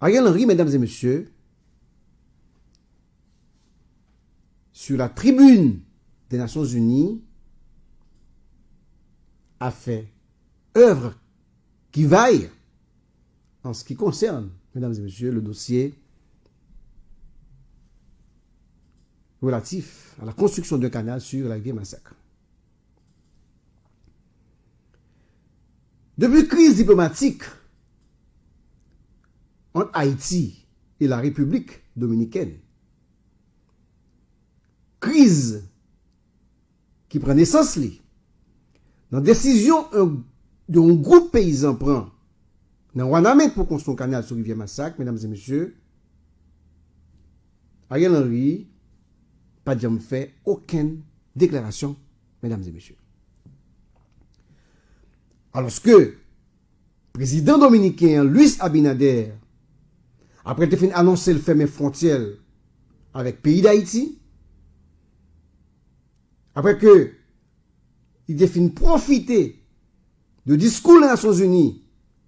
Ariel Henry, mesdames et messieurs, sur la tribune des Nations Unies, a fait œuvre qui vaille en ce qui concerne, mesdames et messieurs, le dossier relatif à la construction d'un canal sur la rivière Massacre. Depuis la crise diplomatique entre Haïti et la République dominicaine, crise qui prend naissance dans la décision d'un groupe paysan prend dans Wanamé pour construire un canal sur la rivière Massacre, mesdames et messieurs, Ariel Henry pas jamais fait aucune déclaration, mesdames et messieurs. Alors que le président dominicain Luis Abinader, après avoir annoncé le fermer frontières avec le pays d'Haïti, après que il a profiter de discours des Nations Unies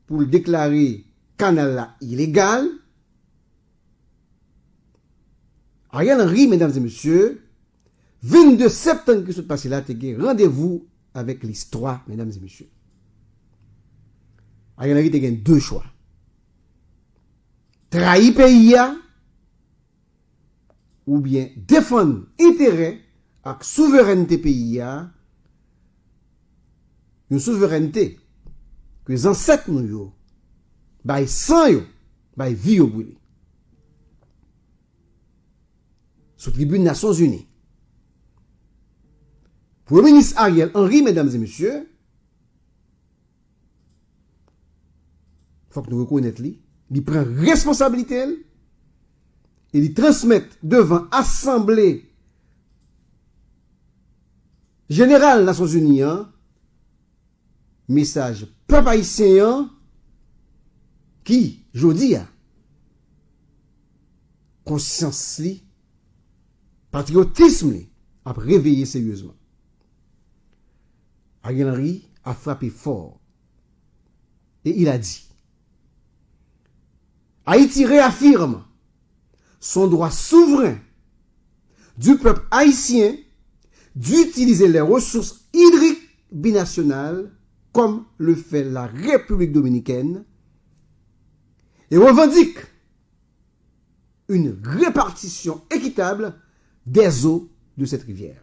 pour déclarer canal là illégal, Ariel Henry, mesdames et messieurs, 22 septembre qui se passe là, rendez-vous avec l'histoire, mesdames et messieurs. Ariel Henry a deux choix. Trahir pays ou bien défendre intérêt et souveraineté pays, une souveraineté que les ancêtres nous ont, sang yo, vie au brûlé. Sous tribune des Nations Unies. Premier ministre Ariel Henry, mesdames et messieurs, il faut que nous reconnaissions, il prend responsabilité et il transmet devant l'Assemblée générale des Nations Unies message peuple haïtien qui, je dis, conscience patriotisme a réveillé sérieusement. Ariel Henry a frappé fort et il a dit: Haïti réaffirme son droit souverain du peuple haïtien d'utiliser les ressources hydriques binationales comme le fait la République dominicaine et revendique une répartition équitable des eaux de cette rivière.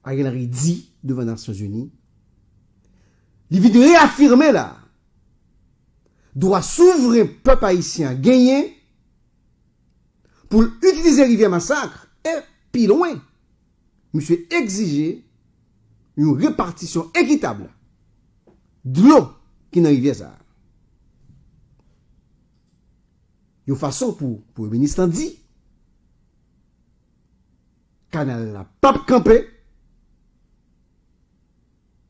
Ariel Henry dit devant les Nations Unies, il vient de réaffirmer là, droit souverain peuple haïtien gagné pour utiliser la rivière Massacre et puis loin, monsieur exiger une répartition équitable de l'eau qui est dans la rivière ça. Une façon pour le ministre dit, canal la pape campé,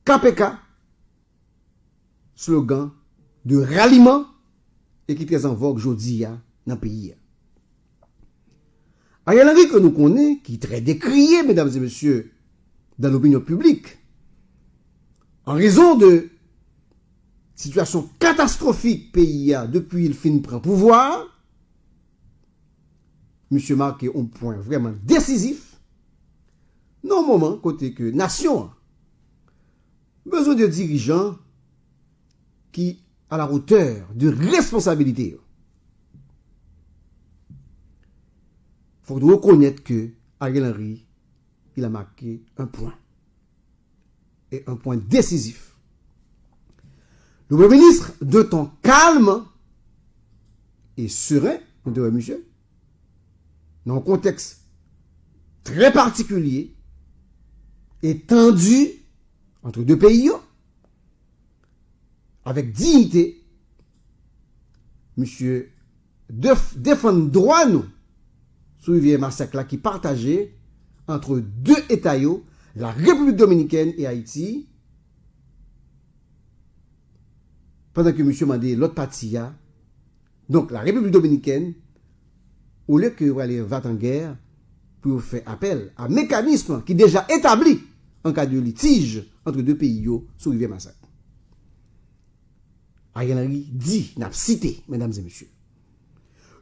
KPK, slogan de ralliement et qui est très en vogue aujourd'hui dans le pays. Ariel Henry que nous connaissons, qui est très décrié, mesdames et messieurs, dans l'opinion publique, en raison de situation catastrophique pays depuis le fin prend pouvoir, monsieur marqué un point vraiment décisif, non moment côté que nation besoin de dirigeants qui à la hauteur de responsabilité. Il faut reconnaître que Ariel Henry, il a marqué un point. Et un point décisif. Le Premier ministre, de ton calme et serein, monsieur, dans un contexte très particulier et tendu entre deux pays, avec dignité, monsieur, défendre droit nous sur le rivière Massacre là qui partagé entre deux États, la République dominicaine et Haïti, pendant que monsieur m'a dit l'autre partie, donc la République dominicaine, au lieu que vous allez va en guerre, pour faire appel à un mécanisme qui est déjà établi en cas de litige entre deux pays sur le rivière Massacre. Ariel Henry dit, n'a cité, mesdames et messieurs,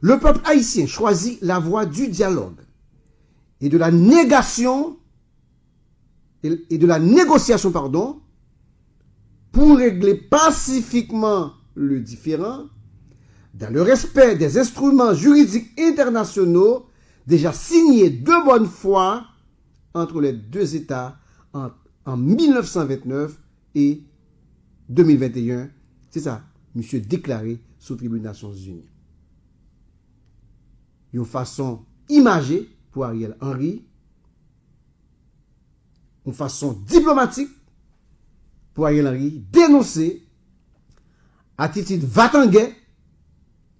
le peuple haïtien choisit la voie du dialogue et de la négation et de la négociation, pardon, pour régler pacifiquement le différend dans le respect des instruments juridiques internationaux déjà signés de bonne foi entre les deux États en 1929 et 2021. C'est ça, monsieur déclaré sous tribune des Nations Unies. Une façon imagée pour Ariel Henry, une façon diplomatique pour Ariel Henry dénoncer attitude Vatanguet,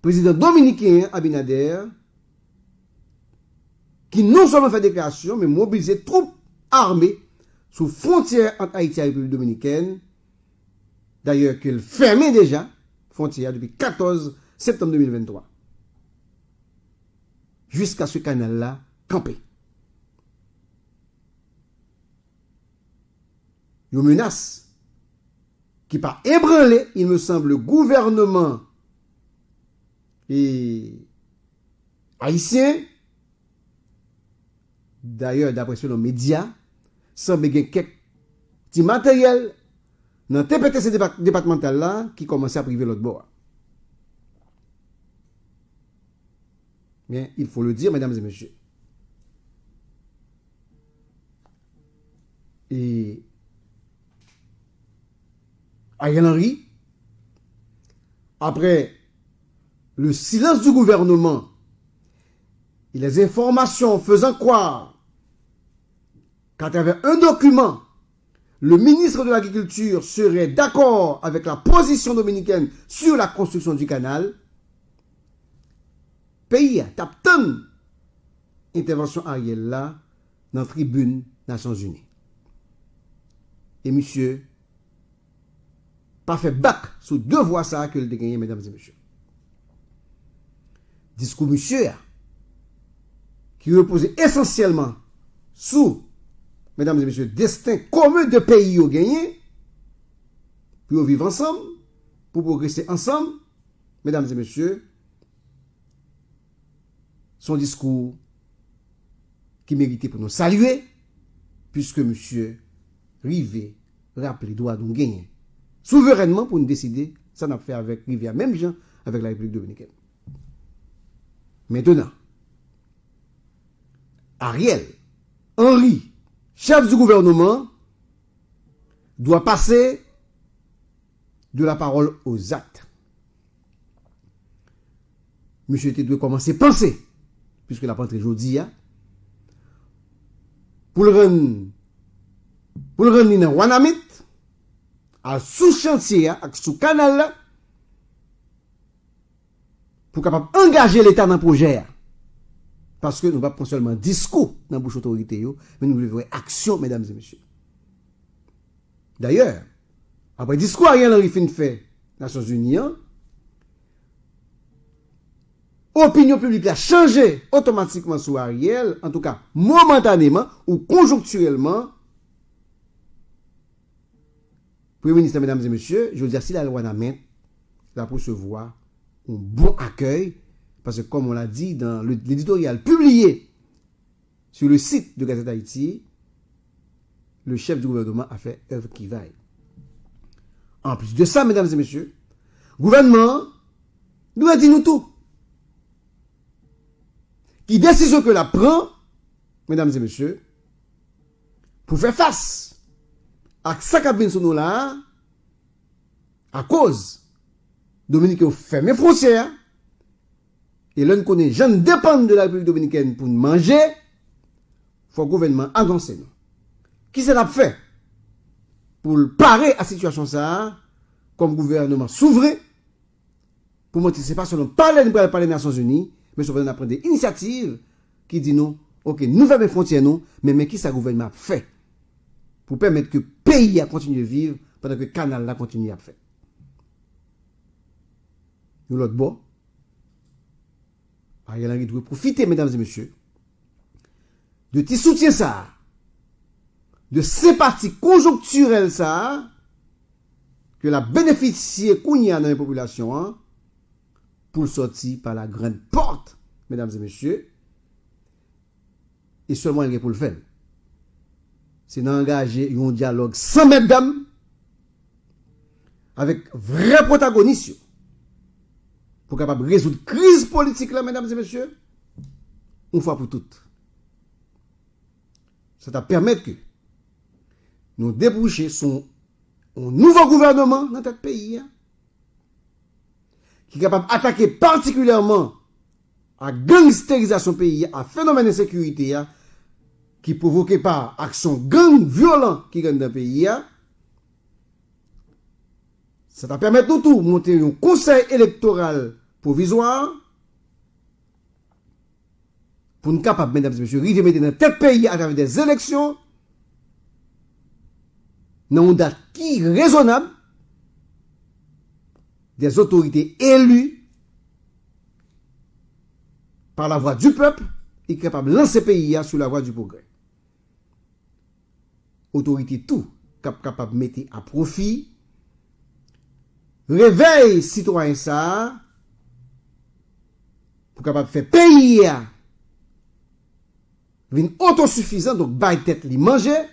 président dominicain Abinader, qui non seulement fait déclaration, mais mobilisé troupes armées sous frontière entre Haïti et la République dominicaine. D'ailleurs, qu'il fermait déjà frontière depuis 14 septembre 2023. Jusqu'à ce canal-là campé. Une menace qui par ébranlé, il me semble, le gouvernement haïtien. D'ailleurs, d'après ce média, semble qu'il y ait quelques petits matériels dans le TPTC départemental là qui commençait à priver l'autre bord. Bien, il faut le dire, mesdames et messieurs. Et Ariel Henry, après le silence du gouvernement et les informations faisant croire qu'à travers un document, le ministre de l'Agriculture serait d'accord avec la position dominicaine sur la construction du canal, pays a tapé intervention Ariel là dans la tribune Nations Unies. Et monsieur, pas fait bac sous deux voix ça que le gagné, mesdames et messieurs. Discours monsieur, qui reposait essentiellement sous, mesdames et messieurs, destin commun de pays au gagné, pour vivre ensemble, pour progresser ensemble, mesdames et messieurs, son discours qui méritait pour nous saluer, puisque monsieur Rivet rappelé droit de nous gagner souverainement pour nous décider, ça n'a pas fait avec Rivière, même gens avec la République dominicaine. Maintenant, Ariel Henry, chef du gouvernement, doit passer de la parole aux actes. Monsieur était doit commencer à penser, puisque la rentrée aujourd'hui, pour le rendre dans Wanamit, à sous-chantier, sous canal, pour capable engager l'État dans le projet. Parce que nous ne pas prendre seulement discours dans la bouche autorité, mais nous voulons action, mesdames et messieurs. D'ailleurs, après discours Ariel Henry fin fait Nations Unies, opinion publique a changé automatiquement sur Ariel, en tout cas momentanément ou conjoncturellement. Premier ministre, mesdames et messieurs, je veux dire, si la loi n'amène, la recevoir un bon accueil, parce que comme on l'a dit dans l'éditorial publié sur le site de Gazette Haïti, le chef du gouvernement a fait œuvre qui vaille. En plus de ça, mesdames et messieurs, le gouvernement doit dire nous tout. Qui décision que la prend, mesdames et messieurs, pour faire face à ça qui a venu sur nous là, à cause Dominique a fermé les frontières, et l'on connaît, les gens dépendent de la République dominicaine pour manger, il faut que le gouvernement avance nous. Qui s'est fait pour parer à la situation ça, comme gouvernement souverain, pour montrer que ce n'est pas seulement parler des Nations Unies, mais surtout prendre des initiatives qui disent nous, ok, nous fermons les frontières, nous, mais qui ça gouvernement fait pour permettre que le pays a continué de vivre pendant que le canal là continue à faire. Nous l'autre bon, Ariel Henry doit profiter, mesdames et messieurs, de tes soutiens ça, de sympathie conjoncturelle ça, que la bénéficier kounya dans la population hein, pour sortir par la grande porte, mesdames et messieurs, et seulement il est pour le faire. C'est d'engager un dialogue sans mesdames, avec vrais protagonistes, pour capable résoudre la crise politique là, mesdames et messieurs, une fois pour toutes. Ça va permettre que nous déboucher sur un nouveau gouvernement dans notre pays hein, qui est capable d'attaquer particulièrement à gangstérisation pays, à phénomène de sécurité hein, qui provoqué par action gang violent qui gagne dans le pays. Hein. Ça va permettre nous tout monter un conseil électoral provisoire pour nous capables, mesdames et messieurs, de mettre dans tête pays à travers des élections dans une date qui est raisonnable, des autorités élues par la voix du peuple et capable de lancer le pays sur la voie du progrès. Autorité tout capable de mettre à profit, réveil citoyen ça, pour capable de faire pays une autosuffisant, donc bail tête li manger.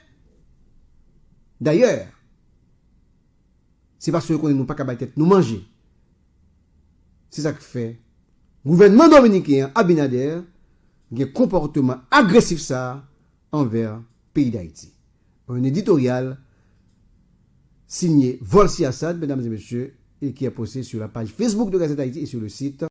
D'ailleurs, c'est parce que nous pas capable tête nous manger. C'est ça que fait le gouvernement dominicain Abinader, un comportement agressif ça envers le pays d'Haïti. Un éditorial signé Volsi Assad, mesdames et messieurs, et qui est posté sur la page Facebook de Gazette Haïti et sur le site